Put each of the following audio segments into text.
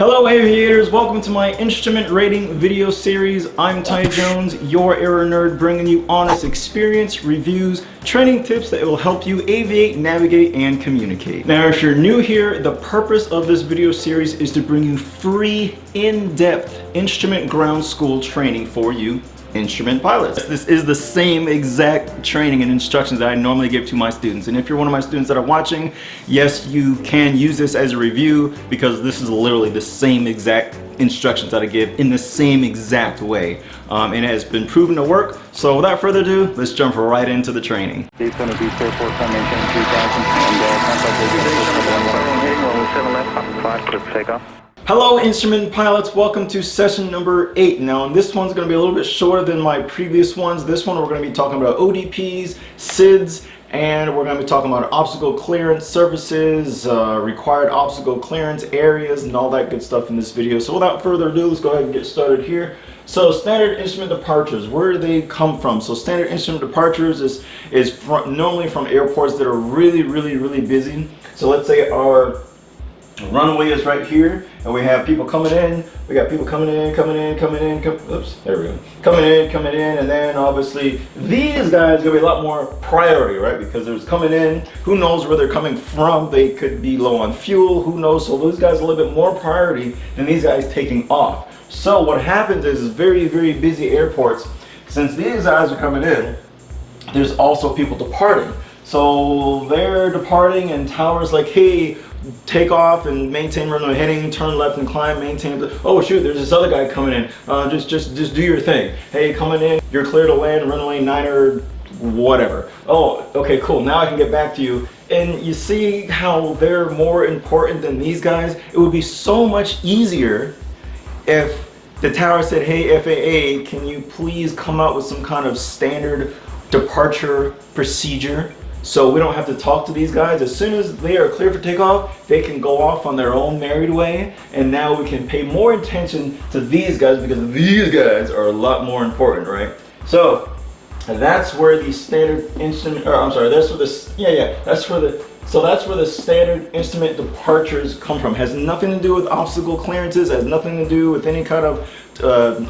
Hello aviators, welcome to my instrument rating video series. I'm Ty Jones, your aero nerd, bringing you honest experience, reviews, training tips that will help you aviate, navigate, and communicate. Now if you're new here, the purpose of this video series is to bring you free, in-depth instrument ground school training for you instrument pilots. This is the same exact training and instructions that I normally give to my students. And if you're one of my students that are watching, yes, you can use this as a review because this is literally the same exact instructions that I give in the same exact way. And it has been proven to work. So without further ado, let's jump right into the training. It's going to be Fairport, maintain 3000 and contact will be takeoff. Hello instrument pilots, welcome to session number 8. Now this one's going to be a little bit shorter than my previous ones. This one we're going to be talking about ODPs, SIDS, and we're going to be talking about obstacle clearance services, required obstacle clearance areas, and all that good stuff in this video. So without further ado, let's go ahead and get started here. So standard instrument departures, where do they come from? So standard instrument departures is normally from airports that are really busy. So let's say our runway is right here, and we have people coming in. We got people coming in, oops, there we go. Coming in, and then obviously these guys are gonna be a lot more priority, right? Because there's coming in, who knows where they're coming from? They could be low on fuel, who knows? So those guys are a little bit more priority than these guys taking off. So what happens is very busy airports, since these guys are coming in, there's also people departing. So they're departing and towers like, hey, take off and maintain runway heading, turn left and climb, maintain. Oh shoot, there's this other guy coming in. Just do your thing. Hey, coming in, you're clear to land runway 9 or whatever. Oh, okay, cool. Now I can get back to you. And you see how they're more important than these guys? It would be so much easier if the tower said, hey FAA, can you please come out with some kind of standard departure procedure so we don't have to talk to these guys. As soon as they are clear for takeoff, they can go off on their own merry way, and now we can pay more attention to these guys because these guys are a lot more important, right? So that's where the standard instrument, or I'm sorry, that's where the, that's where the standard instrument departures come from. Has nothing to do with obstacle clearances, has nothing to do with any kind of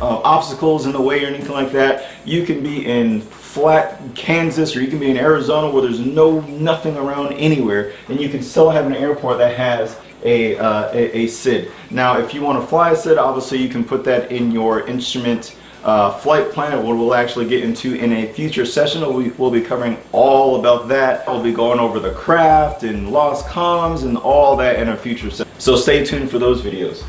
obstacles in the way or anything like that. You can be in flat Kansas, or you can be in Arizona where there's nothing around anywhere, and you can still have an airport that has a SID. Now if you want to fly a SID, obviously you can put that in your instrument flight plan, what we'll actually get into in a future session. We'll be covering all about that. We'll be going over the craft and lost comms and all that in a future session, so stay tuned for those videos.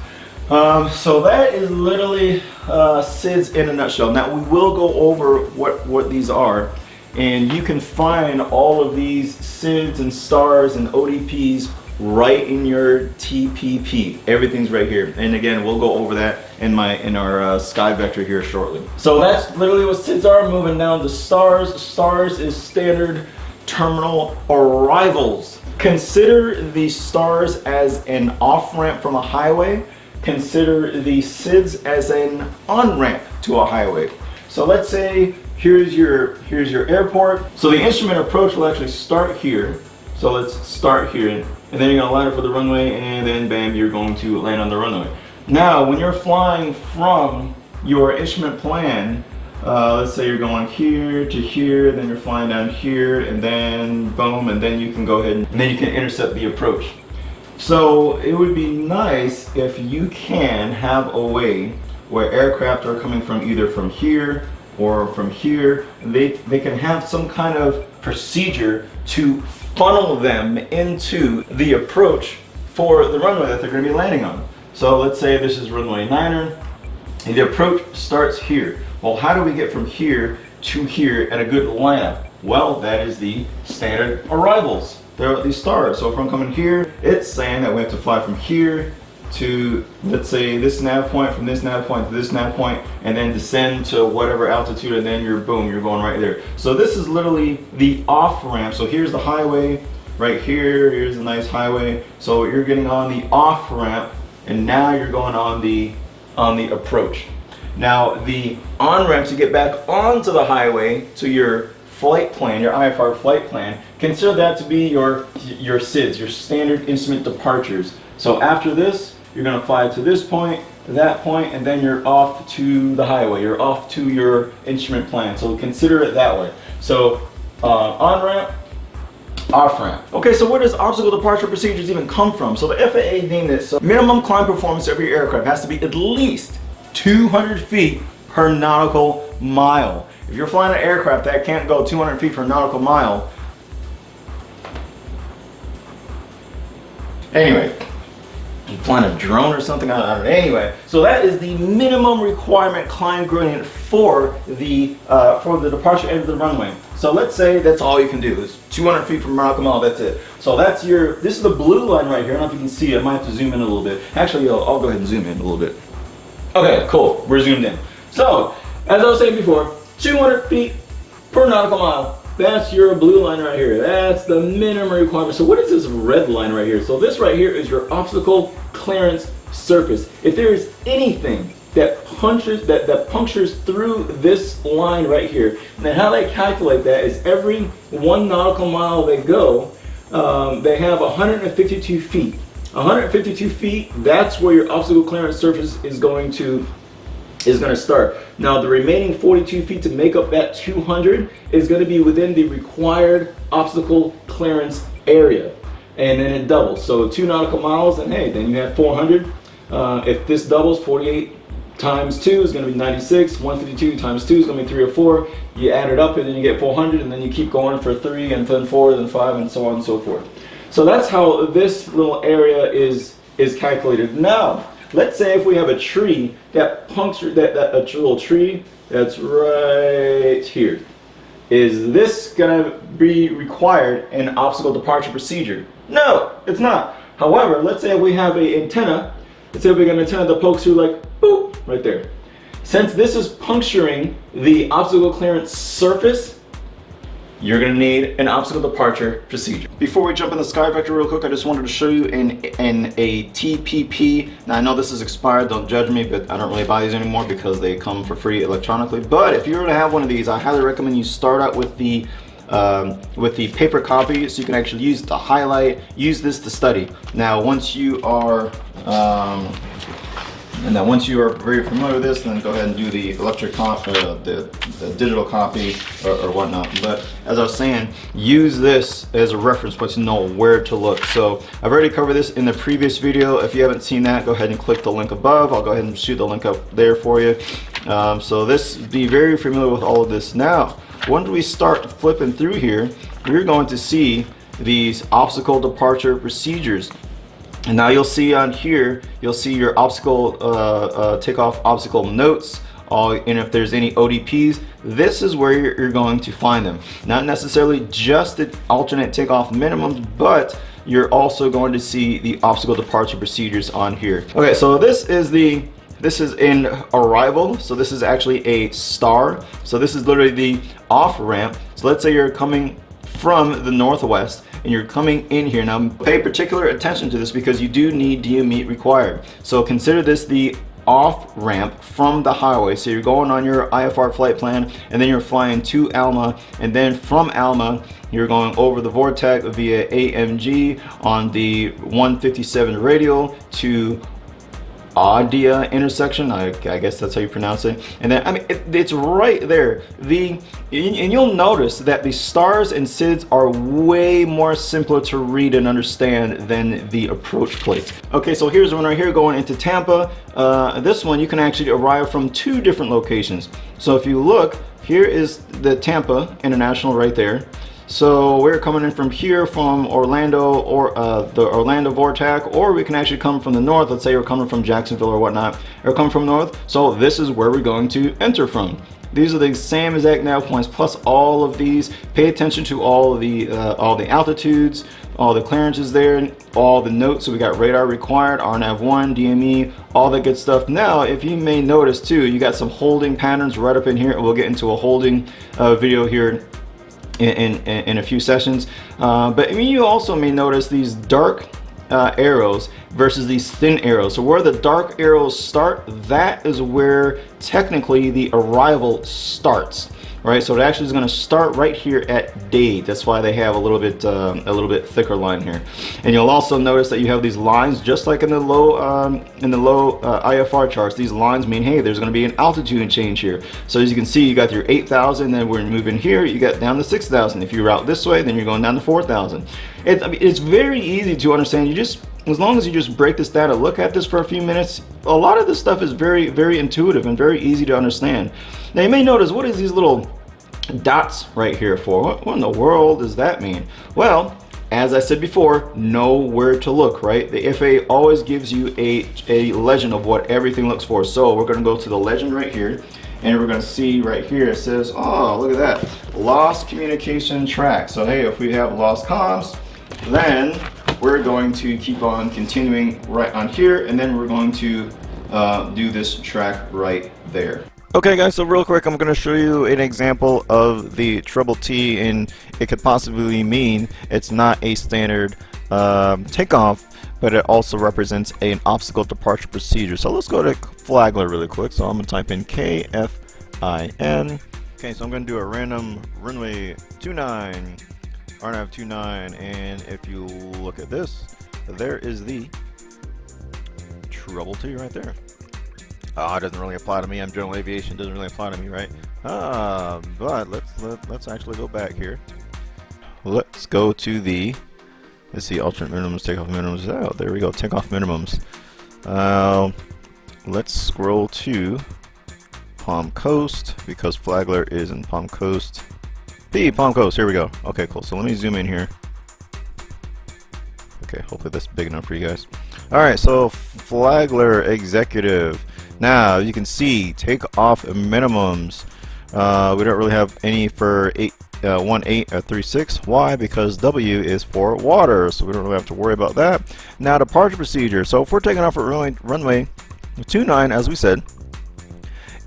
So that is literally SIDS in a nutshell. Now we will go over what these are, and you can find all of these SIDS and stars and ODPs right in your TPP. Everything's right here, and again we'll go over that in our sky vector here shortly. So that's literally what SIDS are. Moving down to stars. Stars is standard terminal arrivals. Consider the stars as an off-ramp from a highway. Consider the SIDS as an on-ramp to a highway. So let's say here's your airport. So the instrument approach will actually start here. So let's start here, and then you're gonna line up for the runway, and then bam, you're going to land on the runway. Now when you're flying from your instrument plan, let's say you're going here to here, then you're flying down here, and then boom, and then you can go ahead and then you can intercept the approach. So it would be nice if you can have a way where aircraft are coming from either from here or from here. They can have some kind of procedure to funnel them into the approach for the runway that they're going to be landing on. So let's say this is runway 9er, and the approach starts here. Well, how do we get from here to here at a good lineup? Well, that is the standard arrivals. There are these stars. So if I'm coming here, it's saying that we have to fly from here to, let's say, this nav point, from this nav point to this nav point, and then descend to whatever altitude, and then you're going right there. So this is literally the off ramp. So here's the highway right here. Here's a nice highway. So you're getting on the off ramp, and now you're going on the approach. Now the on ramp to get back onto the highway to your flight plan, your IFR flight plan, consider that to be your SIDS, your standard instrument departures. So after this, You're going to fly to this point, that point, and then you're off to the highway. You're off to your instrument plan. So consider it that way. So on ramp, off ramp. Okay, so where does obstacle departure procedures even come from? So the FAA named it. So minimum climb performance of your aircraft has to be at least 200 feet per nautical mile. If you're flying an aircraft that can't go 200 feet per nautical mile, anyway, you're flying a drone or something, I don't know. Anyway, so that is the minimum requirement climb gradient for the departure end of the runway. So let's say that's all you can do is 200 feet from nautical mile. That's it. So that's this is the blue line right here. I don't know if you can see it. I might have to zoom in a little bit. Actually, I'll go ahead and zoom in a little bit. Okay, cool. We're zoomed in. So as I was saying before, 200 feet per nautical mile. That's your blue line right here. That's the minimum requirement. So what is this red line right here? So this right here is your obstacle clearance surface. If there is anything that punctures through this line right here, and then how they calculate that is every 1 nautical mile they go, they have 152 feet. 152 feet, that's where your obstacle clearance surface is going to start. Now the remaining 42 feet to make up that 200 is going to be within the required obstacle clearance area, and then it doubles. So 2 nautical miles, and hey, then you have 400. If this doubles, 48 times 2 is going to be 96. 152 times 2 is going to be 3 or 4. You add it up and then you get 400, and then you keep going for 3 and then 4 and then 5 and so on and so forth. So that's how this little area is calculated. Now let's say if we have a tree that punctured a little tree that's right here. Is this gonna be required in obstacle departure procedure? No, it's not. However, let's say we have an antenna. Let's say we got an antenna that pokes through like boop right there. Since this is puncturing the obstacle clearance surface, you're going to need an obstacle departure procedure. Before we jump in the sky vector real quick, I just wanted to show you in a TPP. Now I know this is expired, don't judge me, but I don't really buy these anymore because they come for free electronically. But if you were to have one of these, I highly recommend you start out with the paper copy, so you can actually use it to highlight, use this to study. Now once you are very familiar with this, then go ahead and do the electric copy, the digital copy or whatnot. But as I was saying, use this as a reference point to know where to look. So I've already covered this in the previous video. If you haven't seen that, go ahead and click the link above. I'll go ahead and shoot the link up there for you. So be very familiar with all of this. Now, once we start flipping through here, we're going to see these obstacle departure procedures. And now you'll see on here, you'll see your obstacle takeoff obstacle notes, and if there's any ODPs, this is where you're going to find them. Not necessarily just the alternate takeoff minimums, but you're also going to see the obstacle departure procedures on here. Okay, so this is in arrival. So this is actually a star. So this is literally the off ramp. So let's say you're coming from the northwest and you're coming in here. Now pay particular attention to this because you do need DME required. So consider this the off ramp from the highway. So you're going on your IFR flight plan and then you're flying to Alma, and then from Alma you're going over the Vortex via AMG on the 157 radial to Adia intersection, I guess that's how you pronounce it. And then, I mean, it's right there. And you'll notice that the stars and SIDS are way more simpler to read and understand than the approach plates. Okay, so here's one right here going into Tampa. This one you can actually arrive from 2 different locations. So if you look, here is the Tampa International right there. So we're coming in from here, from Orlando, or the Orlando Vortex, or we can actually come from the north. Let's say we're coming from Jacksonville or whatnot, or come from north. So this is where we're going to enter from. These are the same exact nav points plus all of these. Pay attention to all the altitudes, all the clearances there, all the notes. So we got radar required, RNAV1, DME, all that good stuff. Now, if you may notice too, you got some holding patterns right up in here. We'll get into a holding video here in a few sessions, but I mean, you also may notice these dark arrows versus these thin arrows. So where the dark arrows start, that is where technically the arrival starts. Right, so it actually is going to start right here at date. That's why they have a little bit thicker line here. And you'll also notice that you have these lines, just like in the low IFR charts. These lines mean, hey, there's going to be an altitude change here. So as you can see, you got your 8,000, then we're moving here. You got down to 6,000. If you route this way, then you're going down to 4,000. It's very easy to understand. As long as you just break this down and look at this for a few minutes, a lot of this stuff is very, very intuitive and very easy to understand. Now you may notice, what is these little dots right here for? What in the world does that mean? Well, as I said before, know where to look, right? The FAA always gives you a legend of what everything looks for. So we're gonna go to the legend right here, and we're gonna see right here, it says, oh, look at that, lost communication track. So hey, if we have lost comms, then we're going to keep on continuing right on here, and then we're going to do this track right there. Okay guys, so real quick, I'm going to show you an example of the trouble T, and it could possibly mean it's not a standard takeoff, but it also represents an obstacle departure procedure. So let's go to Flagler really quick. So I'm going to type in KFIN. Okay, so I'm going to do a random runway 29. RNAV 29, and if you look at this, there is the trouble T right there. It doesn't really apply to me. I'm general aviation, doesn't really apply to me, right? But let's actually go back here. Let's go to the, let's see, alternate minimums, takeoff minimums. Oh, there we go, takeoff minimums. Let's scroll to Palm Coast, because Flagler is in Palm Coast. Palm Coast, here we go. Okay, cool. So let me zoom in here. Okay, hopefully that's big enough for you guys. Alright, so Flagler Executive. Now, you can see takeoff minimums. We don't really have any for 18 or 36. Why? Because W is for water, so we don't really have to worry about that. Now, departure procedure. So if we're taking off at runway 29, as we said,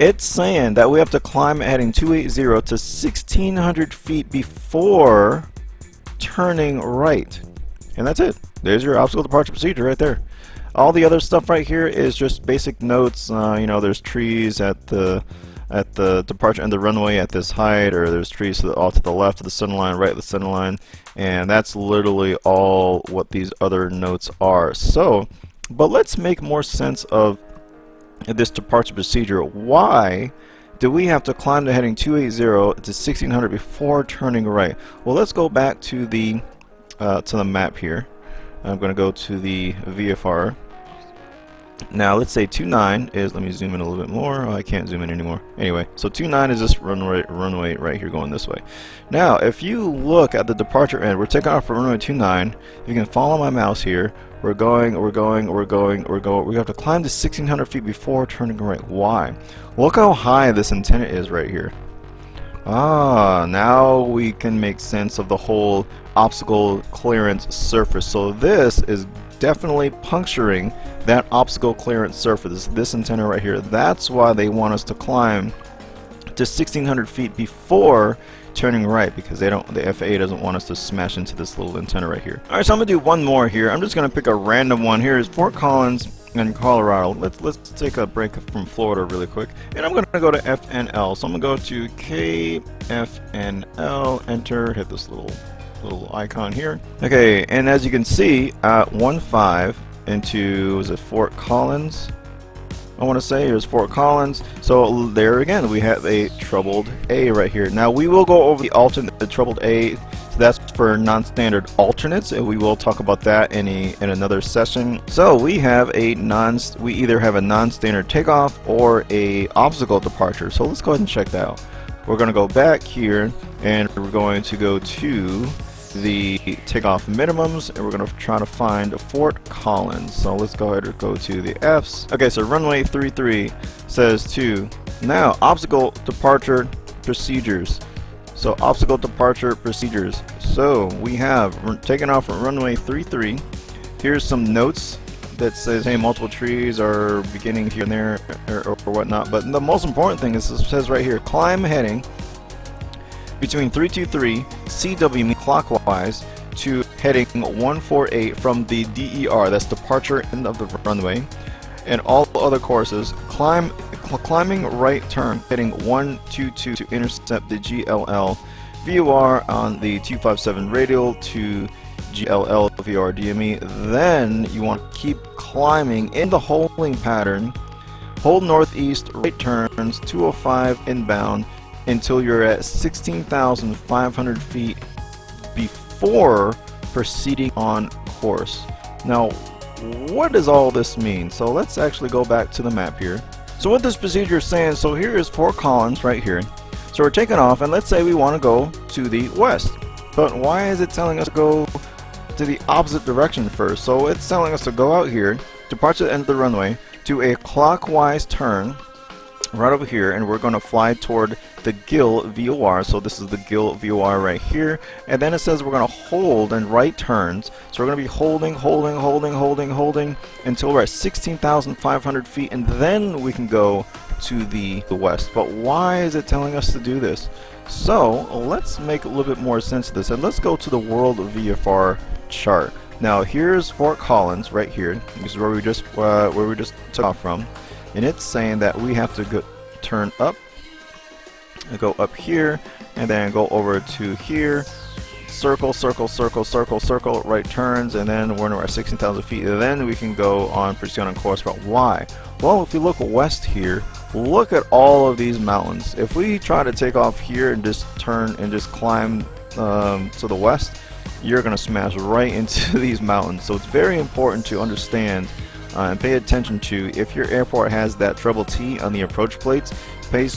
it's saying that we have to climb at heading 280 to 1,600 feet before turning right. And that's it. There's your obstacle departure procedure right there. All the other stuff right here is just basic notes. You know, there's trees at the departure and the runway at this height, or there's trees off to the left of the center line, right of the center line, and that's literally all what these other notes are. So, but let's make more sense of this departure procedure. Why do we have to climb to heading 280 to 1,600 before turning right? Well, let's go back to the map here. I'm going to go to the VFR. Now let's say 29 is, let me zoom in a little bit more. Oh, I can't zoom in anymore. Anyway, so 29 is this runway right here going this way. Now if you look at the departure end, we're taking off from runway 29. If you can follow my mouse here, we have to climb to 1,600 feet before turning right. Why? Look how high this antenna is right here. Now we can make sense of the whole obstacle clearance surface. So this is definitely puncturing that obstacle clearance surface, this antenna right here. That's why they want us to climb to 1,600 feet before turning right, because the FAA doesn't want us to smash into this little antenna right here. Alright, so I'm going to do one more here. I'm just going to pick a random one. Here is Fort Collins in Colorado. Let's take a break from Florida really quick, and I'm going to go to FNL. So I'm going to go to KFNL, enter, hit this little icon here. Okay, and as you can see, 1-5 into, was it Fort Collins? I want to say it was Fort Collins. So there again, we have a troubled A right here. Now we will go over the troubled A. So that's for non-standard alternates, and we will talk about that in another session. So we have we either have a non-standard takeoff or a obstacle departure. So let's go ahead and check that out. We're going to go back here, and we're going to go to the takeoff minimums, and we're going to try to find Fort Collins. So let's go ahead and go to the F's. Okay, so runway 33 says to now obstacle departure procedures. So obstacle departure procedures. So we have taken off from runway 33. Here's some notes that says, hey, multiple trees are beginning here and there, or whatnot. But the most important thing is, it says right here, climb heading between 323 CW clockwise to heading 148 from the DER, that's departure end of the runway, and all other courses, climbing right turn heading 122 to intercept the GLL VOR on the 257 radial to GLL VOR DME. Then you want to keep climbing in the holding pattern, hold northeast right turns 205 inbound until you're at 16,500 feet before proceeding on course. Now, what does all this mean? So let's actually go back to the map here. So what this procedure is saying, so here is Fort Collins right here. So we're taking off, and let's say we want to go to the west. But why is it telling us to go to the opposite direction first? So it's telling us to go out here, depart to the end of the runway, to a clockwise turn right over here, and we're going to fly toward the GIL VOR. So this is the GIL VOR right here, and then it says we're going to hold and right turns. So we're going to be holding until we're at 16,500 feet, and then we can go to the west. But why is it telling us to do this? So let's make a little bit more sense of this, and let's go to the world VFR chart. Now here's Fort Collins right here. This is where we just took off from, and it's saying that we have to turn up, go up here, and then go over to here, circle, right turns, and then when we're at 16,000 feet, then we can go on proceed on course. But why? Well, if you look west here, look at all of these mountains. If we try to take off here and just turn and just climb to the west, you're going to smash right into these mountains. So it's very important to understand and pay attention to, if your airport has that treble T on the approach plates, pay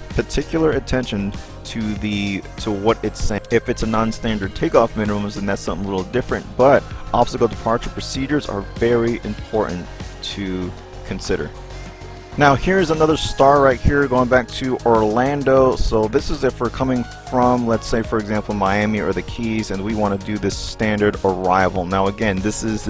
particular attention to what it's saying. If it's a non-standard takeoff minimums, then that's something a little different, but obstacle departure procedures are very important to consider. Now here's another star right here going back to Orlando. So this is if we're coming from, let's say for example, Miami or the Keys, and we want to do this standard arrival. Now again, this is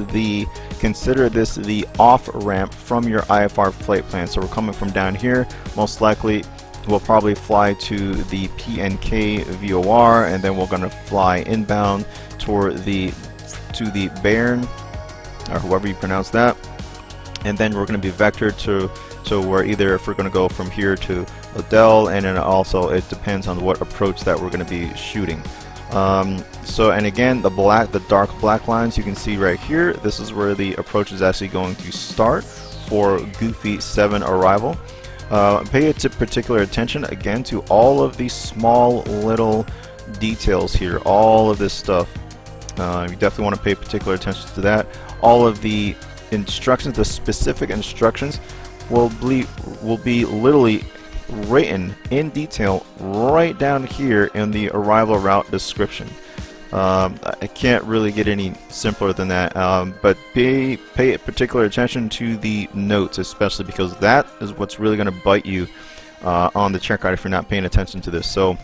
consider this the off ramp from your IFR flight plan. So we're coming from down here, most likely we'll probably fly to the PNK VOR, and then we're going to fly inbound to the Bayern, or however you pronounce that, and then we're going to be vectored to where, either if we're going to go from here to Odell, and then also it depends on what approach that we're going to be shooting. So, and again, the dark black lines you can see right here, this is where the approach is actually going to start for Goofy 7 arrival. Pay particular attention again to all of these small little details here, all of this stuff. You definitely want to pay particular attention to that. All of the instructions, the specific instructions, will be literally written in detail right down here in the arrival route description. I can't really get any simpler than that, but pay particular attention to the notes, especially because that is what's really going to bite you on the checkride if you're not paying attention to this. So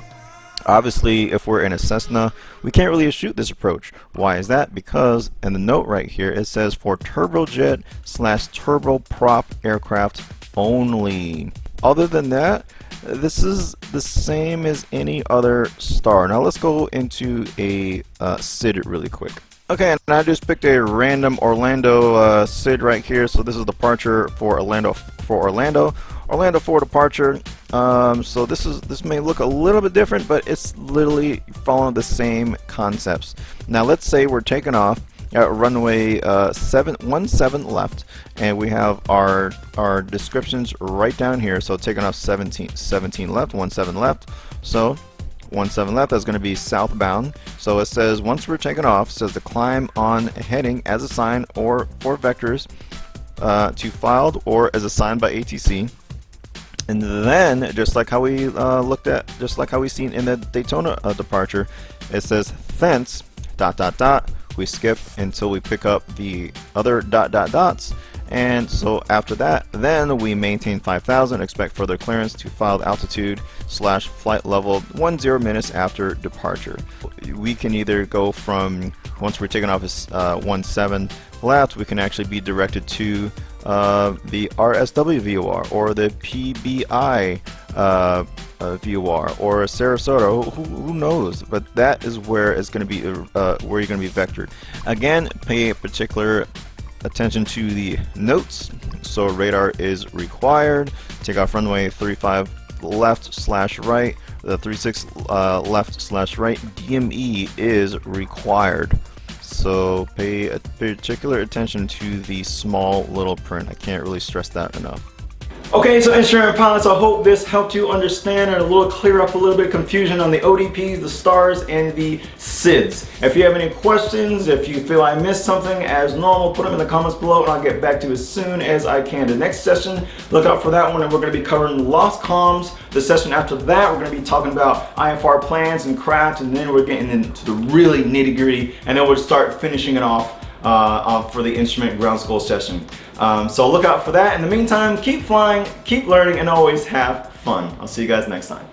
obviously, if we're in a Cessna, we can't really shoot this approach. Why is that? Because in the note right here, it says for turbojet / turboprop aircraft only. Other than that, this is the same as any other star. Now let's go into a SID really quick. Okay, and I just picked a random Orlando SID right here. So this is departure for Orlando for departure. So this may look a little bit different, but it's literally following the same concepts. Now let's say we're taking off at runway 17 left, and we have our descriptions right down here. So taking off 17 left, 17 left. So 17 left, that's going to be southbound. So it says once we're taking off, it says to climb on heading as assigned or for vectors to filed or as assigned by ATC. And then, just like how we just like how we seen in the Daytona departure, it says thence ... we skip until we pick up the other ... and so after that, then we maintain 5,000, expect further clearance to filed altitude / flight level 10 minutes after departure. We can either go from, once we're taking off as 17 left, we can actually be directed to the RSW VOR or the PBI VOR or Sarasota. Who knows? But that is where it's going to be where you're going to be vectored. Again, pay particular attention to the notes. So radar is required. Take off runway 35 left/right. The 36 left/right. DME is required. So pay particular attention to the small little print. I can't really stress that enough. Okay, so instrument pilots, I hope this helped you understand and clear up a little bit of confusion on the ODPs, the stars, and the SIDS. If you have any questions, if you feel I missed something, as normal, put them in the comments below and I'll get back to you as soon as I can. The next session, look out for that one, and we're going to be covering lost comms. The session after that, we're going to be talking about IFR plans and craft, and then we're getting into the really nitty-gritty, and then we'll start finishing it off for the instrument ground school session. So look out for that. In the meantime, keep flying, keep learning, and always have fun. I'll see you guys next time.